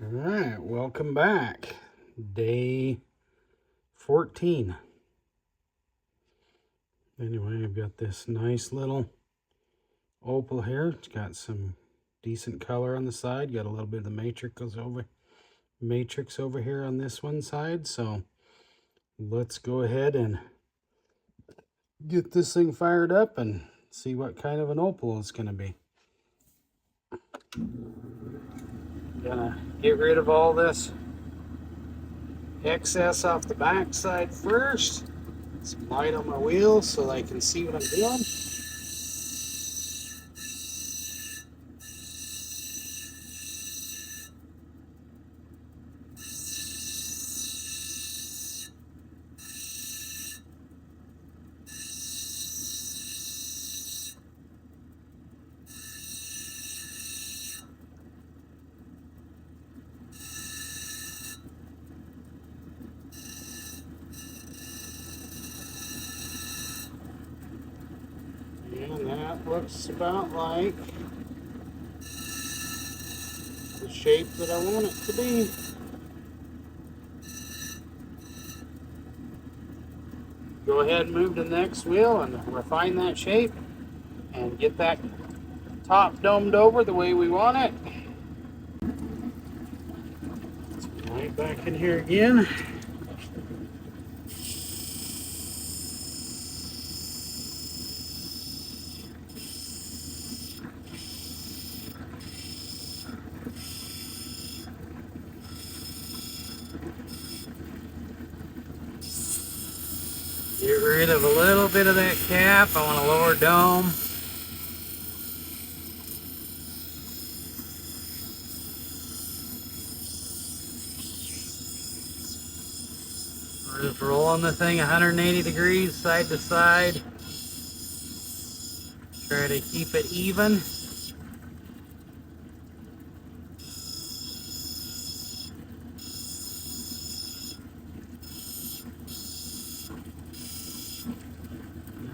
All right, welcome back. Day 14. Anyway, I've got this nice little opal here. It's got some decent color on the side. Got a little bit of the matrix over here on this one side. So let's go ahead and get this thing fired up and see what kind of an opal it's going to be. Gonna get rid of all this excess off the back side first. Some light on my wheels so I can see what I'm doing. And that looks about like the shape that I want it to be. Go ahead and move to the next wheel and refine that shape and get that top domed over the way we want it. Right back in here again. Get rid of a little bit of that cap. I want a lower dome. We're just rolling the thing 180 degrees side to side. Try to keep it even.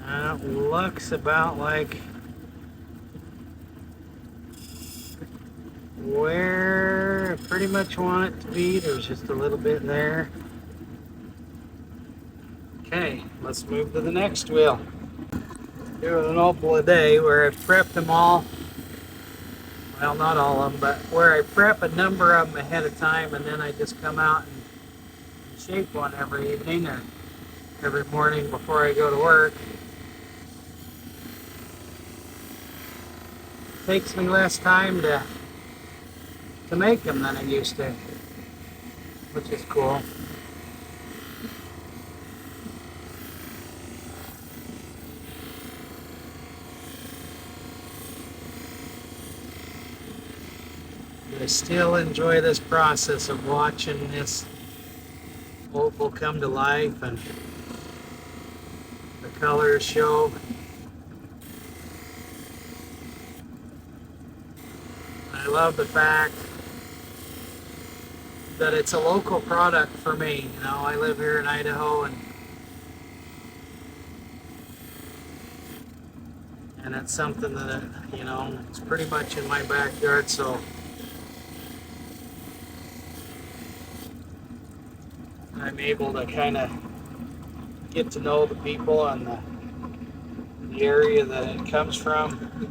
That looks about like where I pretty much want it to be. There's just a little bit there. Okay, let's move to the next wheel. Doing an opal a day where I've prepped them all. Well, not all of them, but where I prep a number of them ahead of time and then I just come out and shape one every evening or every morning before I go to work. It takes me less time to make them than I used to, which is cool. I still enjoy this process of watching this opal come to life and the colors show. I love the fact that it's a local product for me. You know, I live here in Idaho and it's something that, you know, it's pretty much in my backyard, so I'm able to kind of get to know the people and the area that it comes from.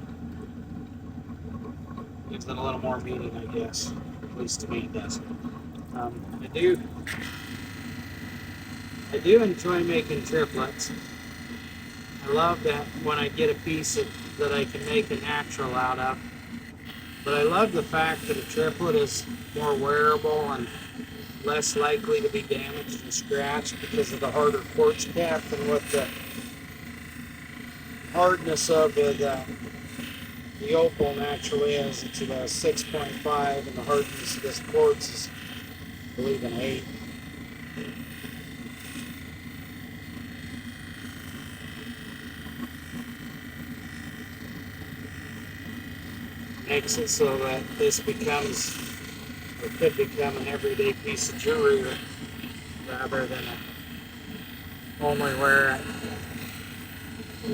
Gives it a little more meaning, I guess. At least to me it does. I do enjoy making triplets. I love that when I get a piece that I can make a natural out of. But I love the fact that a triplet is more wearable and less likely to be damaged and scratched because of the harder quartz cap than what the hardness of the opal naturally is. It's about 6.5 and the hardness of this quartz is, I believe, an 8. Makes it so that this becomes, or could become, an everyday piece of jewelry rather than only wear it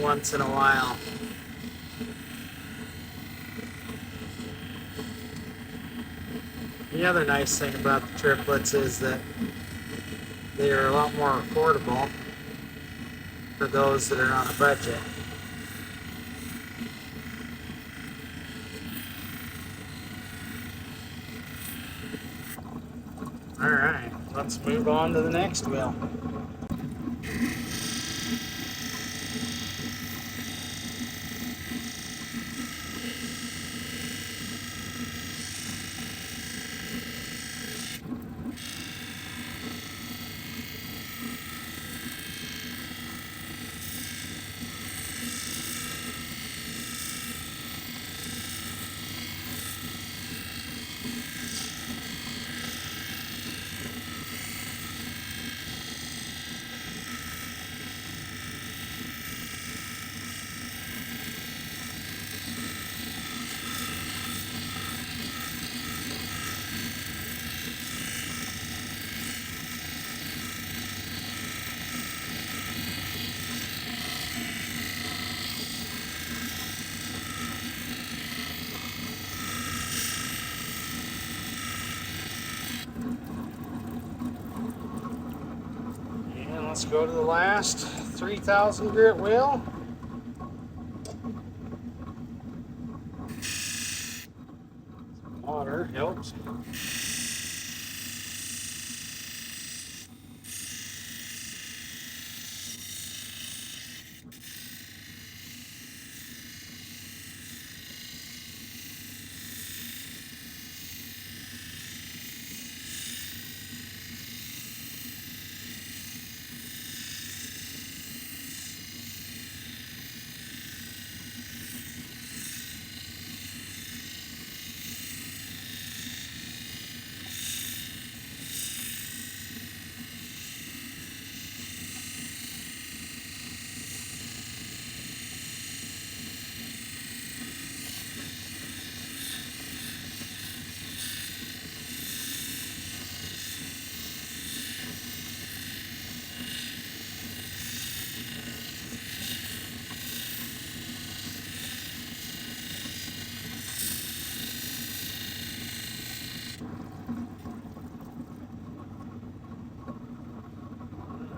once in a while. The other nice thing about the triplets is that they are a lot more affordable for those that are on a budget. Alright, let's move on to the next wheel. And let's go to the last 3,000 grit wheel. Water helps.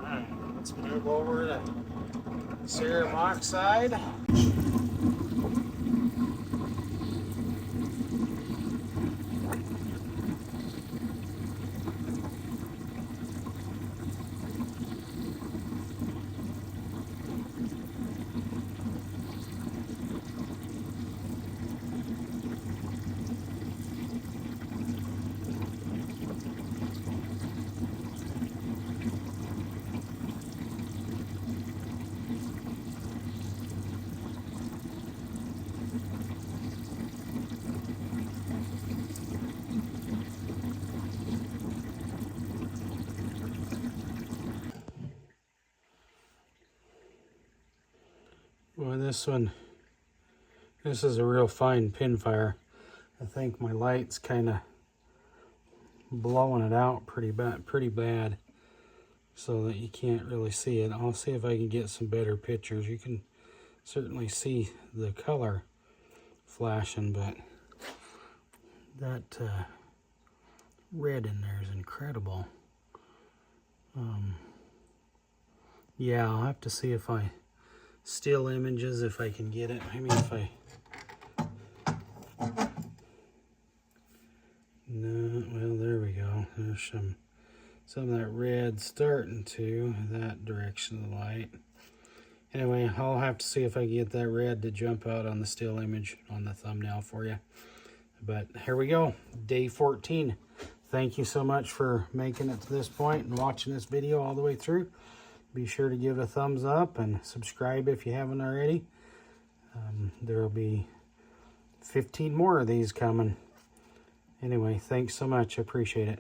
Alright, let's move over to cerium oxide. Boy, this is a real fine pin fire. I think my light's kind of blowing it out pretty bad, so that you can't really see it. I'll see if I can get some better pictures. You can certainly see the color flashing, but that red in there is incredible. Yeah, I'll have to see if I still images, if I can get it. Maybe if I... No, well, there we go. There's some of that red starting to that direction of the light. Anyway, I'll have to see if I can get that red to jump out on the still image on the thumbnail for you. But here we go, day 14. Thank you so much for making it to this point and watching this video all the way through. Be sure to give a thumbs up and subscribe if you haven't already. There will be 15 more of these coming. Anyway, thanks so much. I appreciate it.